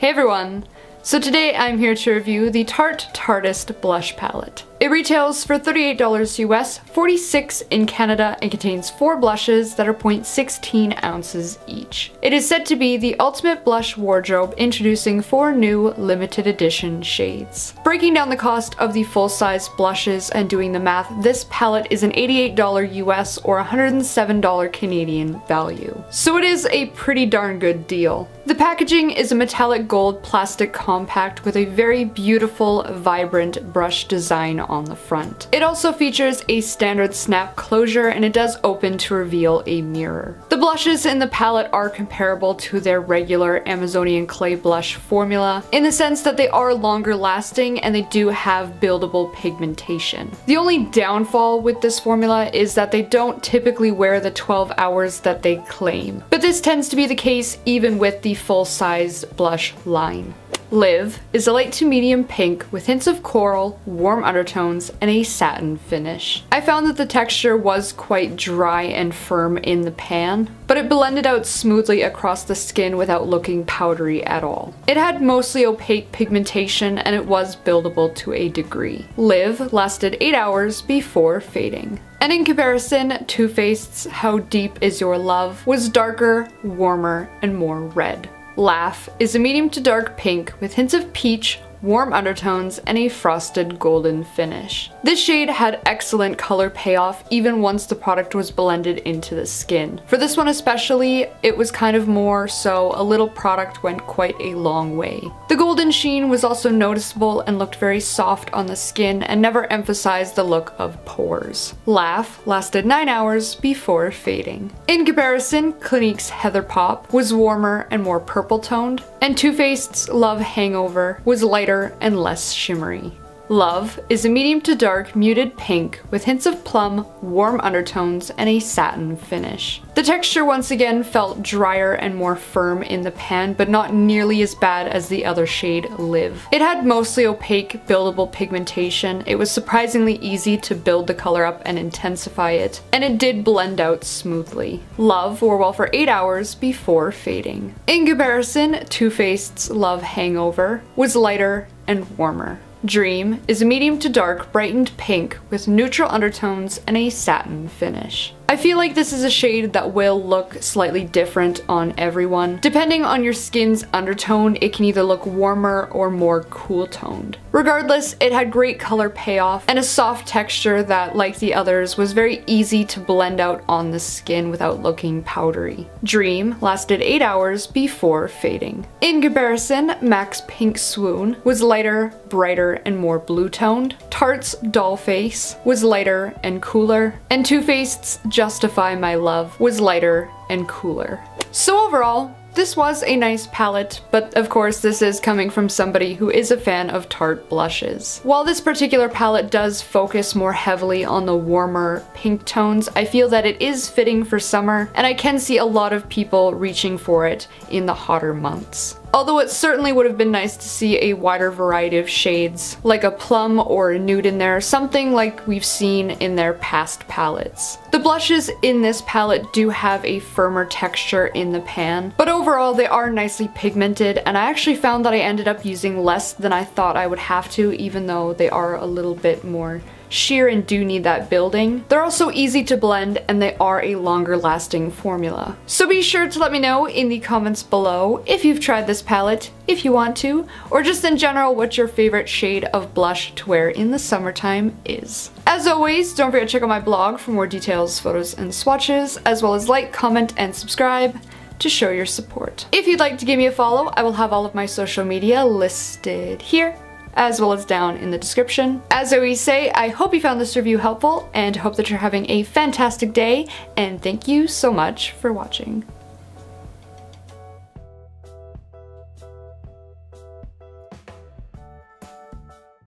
Hey everyone! So today I'm here to review the Tarte Tarteist blush palette. It retails for $38 US, $46 in Canada, and contains 4 blushes that are 0.16 ounces each. It is said to be the ultimate blush wardrobe, introducing 4 new limited edition shades. Breaking down the cost of the full-size blushes and doing the math, this palette is an $88 US or $107 Canadian value. So it is a pretty darn good deal. The packaging is a metallic gold plastic compact with a very beautiful, vibrant brush design on the front. It also features a standard snap closure, and it does open to reveal a mirror. The blushes in the palette are comparable to their regular Amazonian clay blush formula in the sense that they are longer lasting and they do have buildable pigmentation. The only downfall with this formula is that they don't typically wear the 12 hours that they claim, but this tends to be the case even with the full-size blush line. Live is a light to medium pink with hints of coral, warm undertones, and a satin finish. I found that the texture was quite dry and firm in the pan, but it blended out smoothly across the skin without looking powdery at all. It had mostly opaque pigmentation and it was buildable to a degree. Live lasted 8 hours before fading. And in comparison, Too Faced's How Deep Is Your Love was darker, warmer, and more red. Laugh is a medium to dark pink with hints of peach, warm undertones, and a frosted golden finish. This shade had excellent color payoff even once the product was blended into the skin. For this one especially, it was kind of more so a little product went quite a long way. The golden sheen was also noticeable and looked very soft on the skin and never emphasized the look of pores. Laugh lasted 9 hours before fading. In comparison, Clinique's Heather Pop was warmer and more purple toned, and Too Faced's Love Hangover was lighter and less shimmery. Love is a medium to dark muted pink with hints of plum, warm undertones, and a satin finish. The texture once again felt drier and more firm in the pan, but not nearly as bad as the other shade, Live. It had mostly opaque, buildable pigmentation. It was surprisingly easy to build the color up and intensify it, and it did blend out smoothly. Love wore well for 8 hours before fading. In comparison, Too Faced's Love Hangover was lighter and warmer. Dream is a medium to dark brightened pink with neutral undertones and a satin finish. I feel like this is a shade that will look slightly different on everyone. Depending on your skin's undertone, it can either look warmer or more cool toned. Regardless, it had great color payoff and a soft texture that, like the others, was very easy to blend out on the skin without looking powdery. Dream lasted 8 hours before fading. In comparison, MAC's Pink Swoon was lighter, brighter, and more blue toned. Tarte's Dollface was lighter and cooler, and Too Faced's Justify My Love was lighter and cooler. So overall, this was a nice palette, but of course this is coming from somebody who is a fan of Tarte blushes. While this particular palette does focus more heavily on the warmer pink tones, I feel that it is fitting for summer, and I can see a lot of people reaching for it in the hotter months. Although it certainly would have been nice to see a wider variety of shades, like a plum or a nude in there, something like we've seen in their past palettes. The blushes in this palette do have a firmer texture in the pan, but overall they are nicely pigmented, and I actually found that I ended up using less than I thought I would have to, even though they are a little bit more sheer and do need that building. They're also easy to blend, and they are a longer lasting formula. So be sure to let me know in the comments below if you've tried this palette, if you want to, or just in general what your favorite shade of blush to wear in the summertime is. As always, don't forget to check out my blog for more details, photos, and swatches, as well as like, comment, and subscribe to show your support. If you'd like to give me a follow, I will have all of my social media listed here, as well as down in the description. As I always say, I hope you found this review helpful and hope that you're having a fantastic day, and thank you so much for watching.